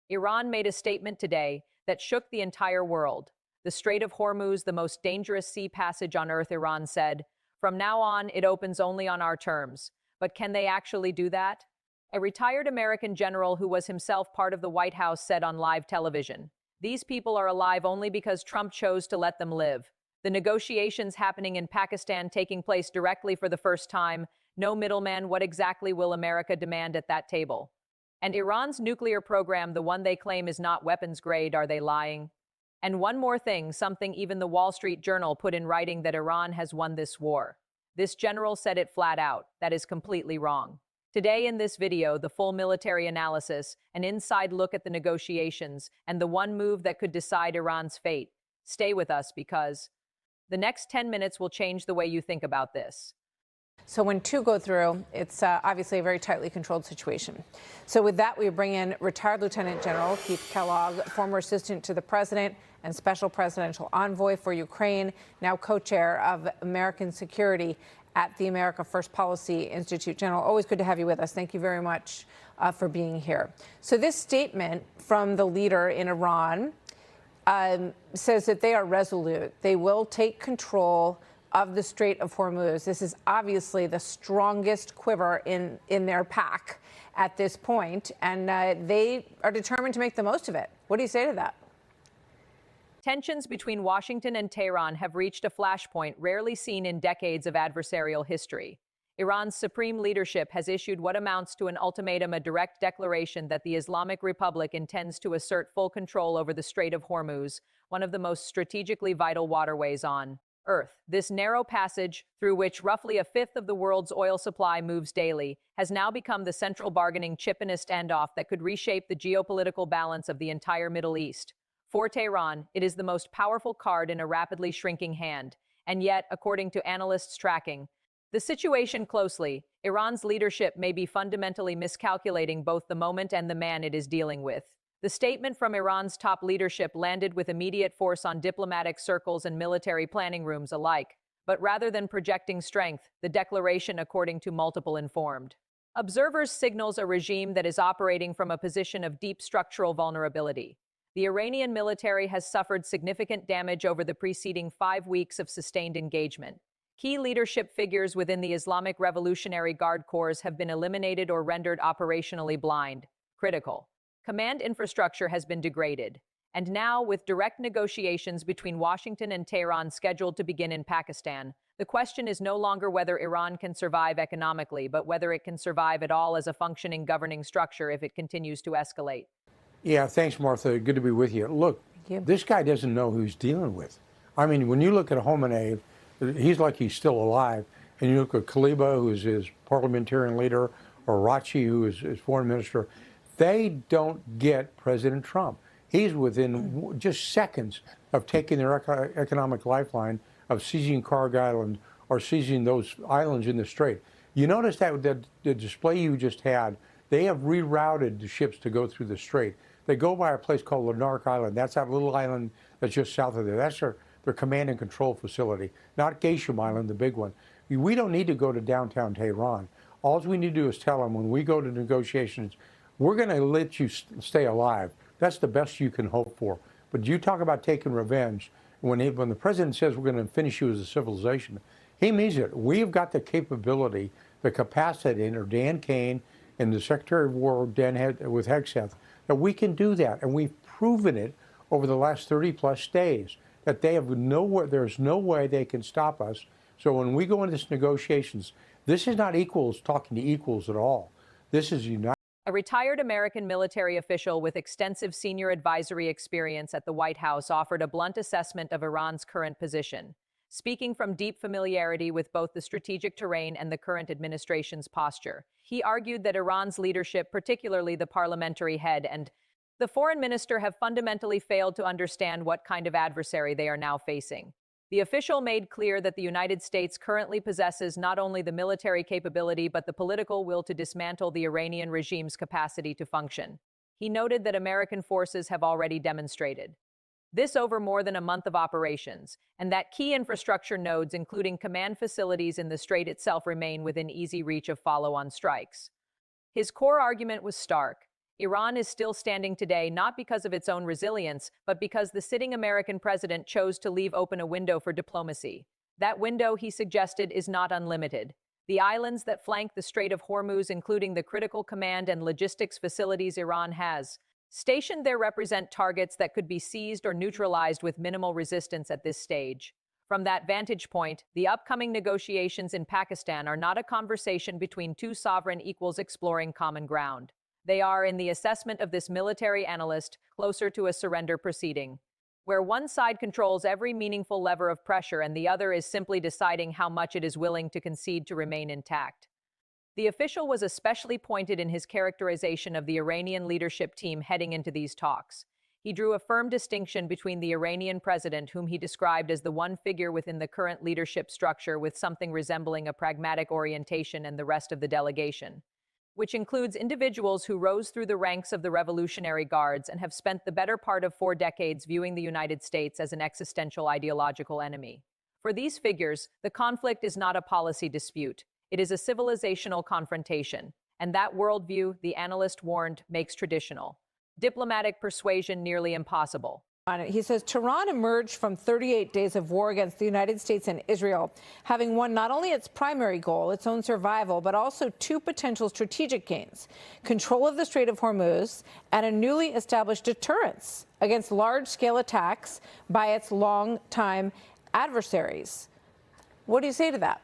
Iran made a statement today that shook the entire world. The Strait of Hormuz, the most dangerous sea passage on Earth, Iran said, "From now on, it opens only on our terms." But can they actually do that? A retired American general who was himself part of the White House said on live television, "These people are alive only because Trump chose to let them live." The negotiations happening in Pakistan taking place directly for the first time. No middleman. What exactly will America demand at that table? And Iran's nuclear program, the one they claim is not weapons grade, are they lying? And one more thing, something even the Wall Street Journal put in writing, that Iran has won this war. This general said it flat out. That is completely wrong. Today in this video, the full military analysis, an inside look at the negotiations, and the one move that could decide Iran's fate. Stay with us because the next 10 minutes will change the way you think about this. So when two go through, it's obviously a very tightly controlled situation. So with that, we bring in retired Lieutenant General Keith Kellogg, former assistant to the president and special presidential envoy for Ukraine, now co-chair of American security at the America First Policy Institute. General, always good to have you with us. Thank you very much for being here. So this statement from the leader in Iran says that they are resolute. They will take control of the Strait of Hormuz. This is obviously the strongest quiver in their pack at this point, and they are determined to make the most of it. What do you say to that? Tensions between Washington and Tehran have reached a flashpoint rarely seen in decades of adversarial history. Iran's supreme leadership has issued what amounts to an ultimatum, a direct declaration that the Islamic Republic intends to assert full control over the Strait of Hormuz, one of the most strategically vital waterways on Earth. This narrow passage, through which roughly a fifth of the world's oil supply moves daily, has now become the central bargaining chip in a standoff that could reshape the geopolitical balance of the entire Middle East. For Tehran, it is the most powerful card in a rapidly shrinking hand. And yet, according to analysts tracking the situation closely, Iran's leadership may be fundamentally miscalculating both the moment and the man it is dealing with. The statement from Iran's top leadership landed with immediate force on diplomatic circles and military planning rooms alike. But rather than projecting strength, the declaration, according to multiple informed observers, signals a regime that is operating from a position of deep structural vulnerability. The Iranian military has suffered significant damage over the preceding 5 weeks of sustained engagement. Key leadership figures within the Islamic Revolutionary Guard Corps have been eliminated or rendered operationally blind. Critical command infrastructure has been degraded. And now, with direct negotiations between Washington and Tehran scheduled to begin in Pakistan, the question is no longer whether Iran can survive economically, but whether it can survive at all as a functioning governing structure if it continues to escalate. Yeah, thanks, Martha. Good to be with you. Look, this guy doesn't know who he's dealing with. I mean, when you look at Khamenei, he's like he's still alive. And you look at Kaliba, who is his parliamentarian leader, or Rachi, who is his foreign minister, they don't get President Trump. He's within just seconds of taking their economic lifeline, of seizing Karg Island or seizing those islands in the Strait. You notice that the display you just had, they have rerouted the ships to go through the Strait. They go by a place called Lanark Island. That's that little island that's just south of there. That's their command and control facility, not Geisham Island, the big one. We don't need to go to downtown Tehran. All we need to do is tell them when we go to negotiations, we're going to let you stay alive. That's the best you can hope for. But you talk about taking revenge. When the president says we're going to finish you as a civilization, he means it. We've got the capability, the capacity, under Dan Kane and the Secretary of War, with Hegseth, that we can do that. And we've proven it over the last 30-plus days, that they have there's no way they can stop us. So when we go into these negotiations, this is not equals talking to equals at all. This is united. A retired American military official with extensive senior advisory experience at the White House offered a blunt assessment of Iran's current position. Speaking from deep familiarity with both the strategic terrain and the current administration's posture, he argued that Iran's leadership, particularly the parliamentary head and the foreign minister, have fundamentally failed to understand what kind of adversary they are now facing. The official made clear that the United States currently possesses not only the military capability but the political will to dismantle the Iranian regime's capacity to function. He noted that American forces have already demonstrated this over more than a month of operations, and that key infrastructure nodes, including command facilities in the Strait itself, remain within easy reach of follow-on strikes. His core argument was stark. Iran is still standing today not because of its own resilience, but because the sitting American president chose to leave open a window for diplomacy. That window, he suggested, is not unlimited. The islands that flank the Strait of Hormuz, including the critical command and logistics facilities Iran has stationed there, represent targets that could be seized or neutralized with minimal resistance at this stage. From that vantage point, the upcoming negotiations in Pakistan are not a conversation between two sovereign equals exploring common ground. They are, in the assessment of this military analyst, closer to a surrender proceeding, where one side controls every meaningful lever of pressure and the other is simply deciding how much it is willing to concede to remain intact. The official was especially pointed in his characterization of the Iranian leadership team heading into these talks. He drew a firm distinction between the Iranian president, whom he described as the one figure within the current leadership structure with something resembling a pragmatic orientation, and the rest of the delegation, which includes individuals who rose through the ranks of the Revolutionary Guards and have spent the better part of 4 decades viewing the United States as an existential ideological enemy. For these figures, the conflict is not a policy dispute. It is a civilizational confrontation, and that worldview, the analyst warned, makes traditional diplomatic persuasion nearly impossible. He says Tehran emerged from 38 days of war against the United States and Israel, having won not only its primary goal, its own survival, but also 2 potential strategic gains: control of the Strait of Hormuz and a newly established deterrence against large-scale attacks by its longtime adversaries. What do you say to that?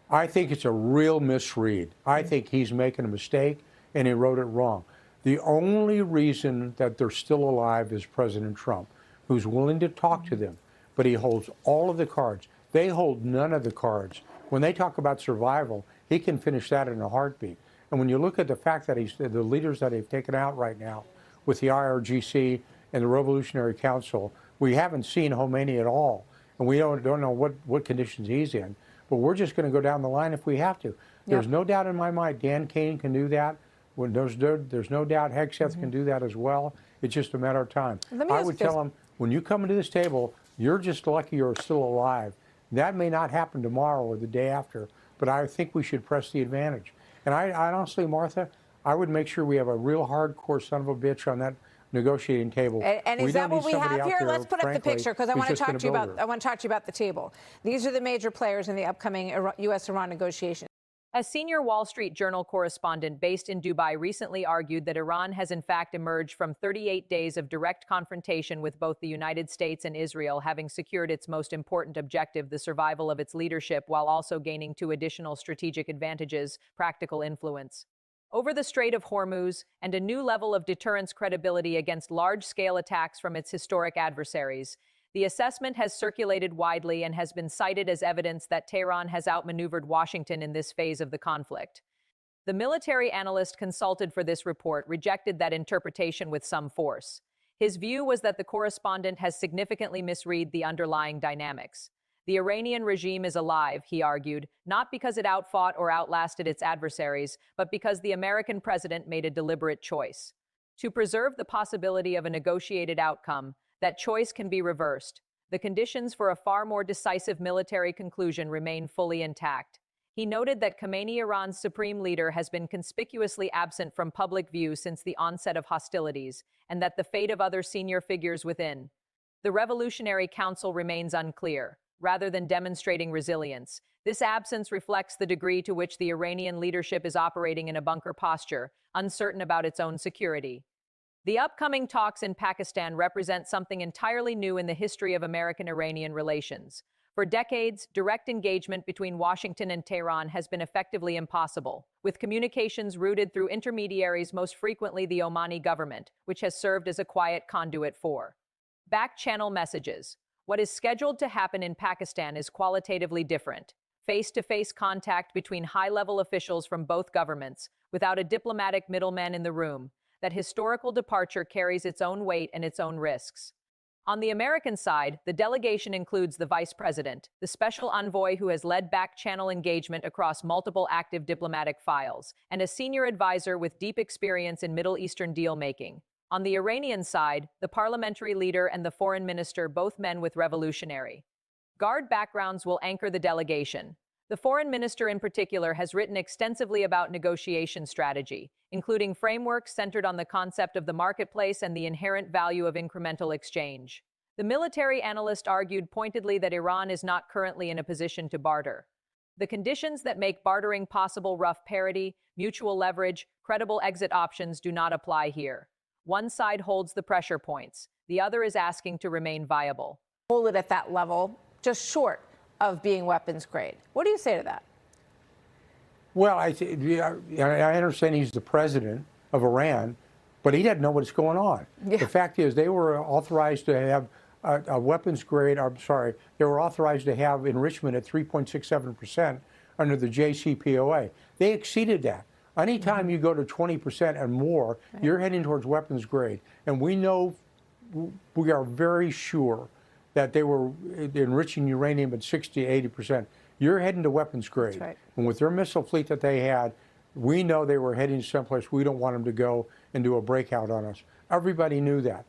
I think it's a real misread. I think he's making a mistake, and he wrote it wrong. The only reason that they're still alive is President Trump, who's willing to talk to them, but he holds all of the cards. They hold none of the cards. When they talk about survival, he can finish that in a heartbeat. And when you look at the fact that the leaders that they've taken out right now with the IRGC and the Revolutionary Council, we haven't seen Khomeini at all, and we don't know what conditions he's in. But we're just going to go down the line if we have to. There's no doubt in my mind Dan Kane can do that. When there's no doubt Hegseth can do that as well. It's just a matter of time. I would tell him, when you come into this table, you're just lucky you're still alive. That may not happen tomorrow or the day after, but I think we should press the advantage. And I honestly, Martha, I would make sure we have a real hardcore son of a bitch on that negotiating table. And is that what we have here? Let's put up the picture, because I want to talk to you about the table. These are the major players in the upcoming U.S.-Iran negotiations. A senior Wall Street Journal correspondent based in Dubai recently argued that Iran has in fact emerged from 38 days of direct confrontation with both the United States and Israel, having secured its most important objective, the survival of its leadership, while also gaining 2 additional strategic advantages: practical influence over the Strait of Hormuz and a new level of deterrence credibility against large-scale attacks from its historic adversaries. The assessment has circulated widely and has been cited as evidence that Tehran has outmaneuvered Washington in this phase of the conflict. The military analyst consulted for this report rejected that interpretation with some force. His view was that the correspondent has significantly misread the underlying dynamics. The Iranian regime is alive, he argued, not because it outfought or outlasted its adversaries, but because the American president made a deliberate choice. To preserve the possibility of a negotiated outcome, that choice can be reversed. The conditions for a far more decisive military conclusion remain fully intact. He noted that Khomeini, Iran's supreme leader, has been conspicuously absent from public view since the onset of hostilities, and that the fate of other senior figures within the Revolutionary Council remains unclear. Rather than demonstrating resilience, this absence reflects the degree to which the Iranian leadership is operating in a bunker posture, uncertain about its own security. The upcoming talks in Pakistan represent something entirely new in the history of American-Iranian relations. For decades, direct engagement between Washington and Tehran has been effectively impossible, with communications routed through intermediaries, most frequently the Omani government, which has served as a quiet conduit for back-channel messages. What is scheduled to happen in Pakistan is qualitatively different. Face-to-face contact between high-level officials from both governments, without a diplomatic middleman in the room. That historical departure carries its own weight and its own risks. On the American side, the delegation includes the vice president, the special envoy who has led back-channel engagement across multiple active diplomatic files, and a senior advisor with deep experience in Middle Eastern deal-making. On the Iranian side, the parliamentary leader and the foreign minister, both men with Revolutionary Guard backgrounds, will anchor the delegation. The foreign minister in particular has written extensively about negotiation strategy, including frameworks centered on the concept of the marketplace and the inherent value of incremental exchange. The military analyst argued pointedly that Iran is not currently in a position to barter. The conditions that make bartering possible, rough parity, mutual leverage, credible exit options, do not apply here. One side holds the pressure points. The other is asking to remain viable. Hold it at that level, just short of being weapons grade. What do you say to that? Well, I understand he's the president of Iran, but he doesn't know what's going on. Yeah. The fact is, they were authorized to have a weapons grade, they were authorized to have enrichment at 3.67% under the JCPOA. They exceeded that. Anytime you go to 20% and more, you're heading towards weapons grade. And we know, we are very sure that they were enriching uranium at 60 to 80%. You're heading to weapons grade. That's right. And with their missile fleet that they had, we know they were heading someplace we don't want them to go and do a breakout on us. Everybody knew that.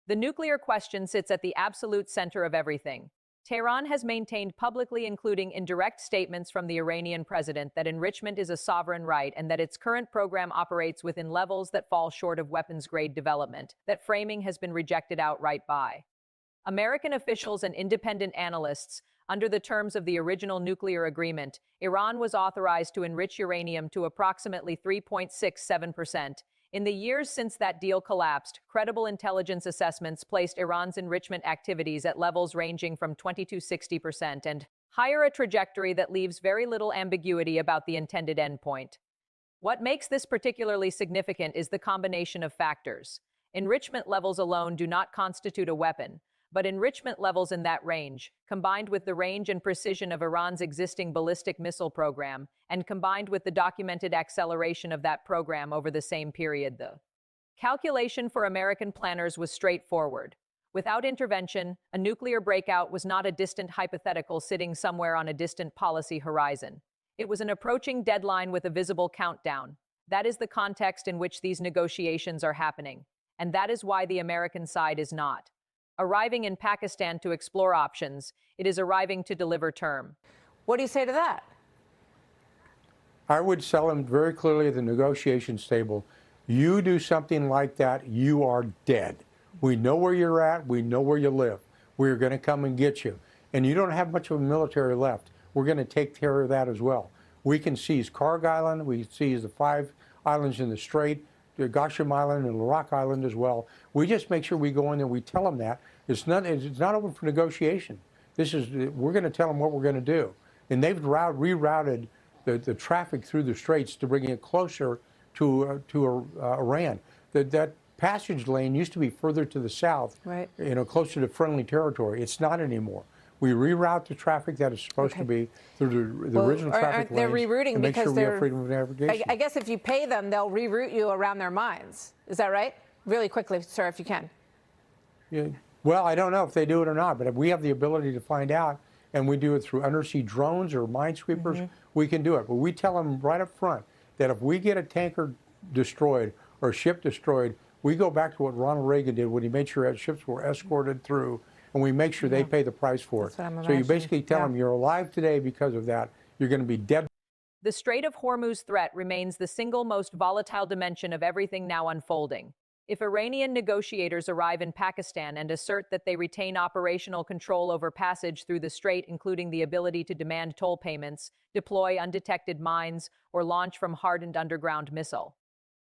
The nuclear question sits at the absolute center of everything. Tehran has maintained publicly, including in direct statements from the Iranian president, that enrichment is a sovereign right and that its current program operates within levels that fall short of weapons-grade development. That framing has been rejected outright by American officials and independent analysts. Under the terms of the original nuclear agreement, Iran was authorized to enrich uranium to approximately 3.67%. In the years since that deal collapsed, credible intelligence assessments placed Iran's enrichment activities at levels ranging from 20 to 60% and higher, a trajectory that leaves very little ambiguity about the intended endpoint. What makes this particularly significant is the combination of factors. Enrichment levels alone do not constitute a weapon, but enrichment levels in that range, combined with the range and precision of Iran's existing ballistic missile program, and combined with the documented acceleration of that program over the same period, the calculation for American planners was straightforward. Without intervention, a nuclear breakout was not a distant hypothetical sitting somewhere on a distant policy horizon. It was an approaching deadline with a visible countdown. That is the context in which these negotiations are happening, and that is why the American side is not arriving in Pakistan to explore options. It is arriving to deliver term. What do you say to that? I would sell him very clearly at the negotiations table. You do something like that, you are dead. We know where you're at. We know where you live. We're going to come and get you. And you don't have much of a military left. We're going to take care of that as well. We can seize Karg Island. We seize the 5 islands in the Strait, the Gasham Island and Larak Island as well. We just make sure we go in there, we tell them that. It's not open for negotiation. We're going to tell them what we're going to do. And they've rerouted the traffic through the straits to bring it closer to Iran. That passage lane used to be further to the south, right, closer to friendly territory. It's not anymore. We reroute the traffic that is supposed to be through the original traffic lanes. They're rerouting make because sure we have freedom of navigation. I guess if you pay them, they'll reroute you around their mines. Is that right? Really quickly, sir, if you can. Yeah. Well, I don't know if they do it or not, but if we have the ability to find out, and we do it through undersea drones or minesweepers, we can do it. But we tell them right up front that if we get a tanker destroyed or a ship destroyed, we go back to what Ronald Reagan did when he made sure that ships were escorted through, and we make sure they pay the price for it. So you basically tell them you're alive today because of that. You're going to be dead. The Strait of Hormuz threat remains the single most volatile dimension of everything now unfolding. If Iranian negotiators arrive in Pakistan and assert that they retain operational control over passage through the strait, including the ability to demand toll payments, deploy undetected mines, or launch from hardened underground missile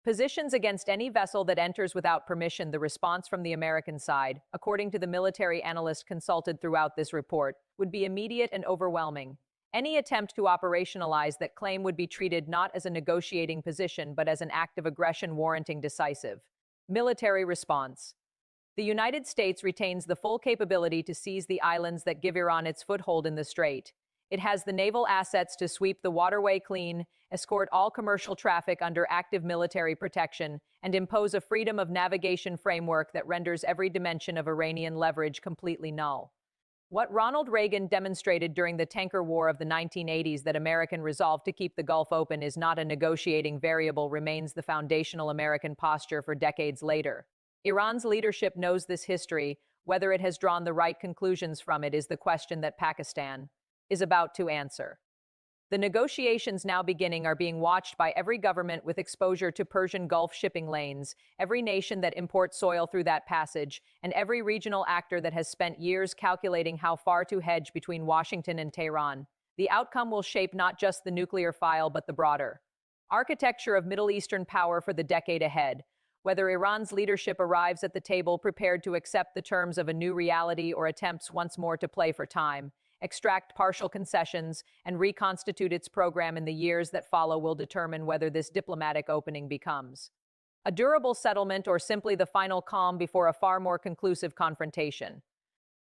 positions against any vessel that enters without permission, the response from the American side, according to the military analyst consulted throughout this report, would be immediate and overwhelming. Any attempt to operationalize that claim would be treated not as a negotiating position but as an act of aggression warranting decisive military response. The United States retains the full capability to seize the islands that give Iran its foothold in the strait. It has the naval assets to sweep the waterway clean, escort all commercial traffic under active military protection, and impose a freedom of navigation framework that renders every dimension of Iranian leverage completely null. What Ronald Reagan demonstrated during the tanker war of the 1980s, that American resolve to keep the Gulf open is not a negotiating variable, remains the foundational American posture for decades later. Iran's leadership knows this history. Whether it has drawn the right conclusions from it is the question that Pakistan is about to answer. The negotiations now beginning are being watched by every government with exposure to Persian Gulf shipping lanes, every nation that imports oil through that passage, and every regional actor that has spent years calculating how far to hedge between Washington and Tehran. The outcome will shape not just the nuclear file, but the broader architecture of Middle Eastern power for the decade ahead. Whether Iran's leadership arrives at the table prepared to accept the terms of a new reality or attempts once more to play for time, extract partial concessions, and reconstitute its program in the years that follow will determine whether this diplomatic opening becomes a durable settlement or simply the final calm before a far more conclusive confrontation.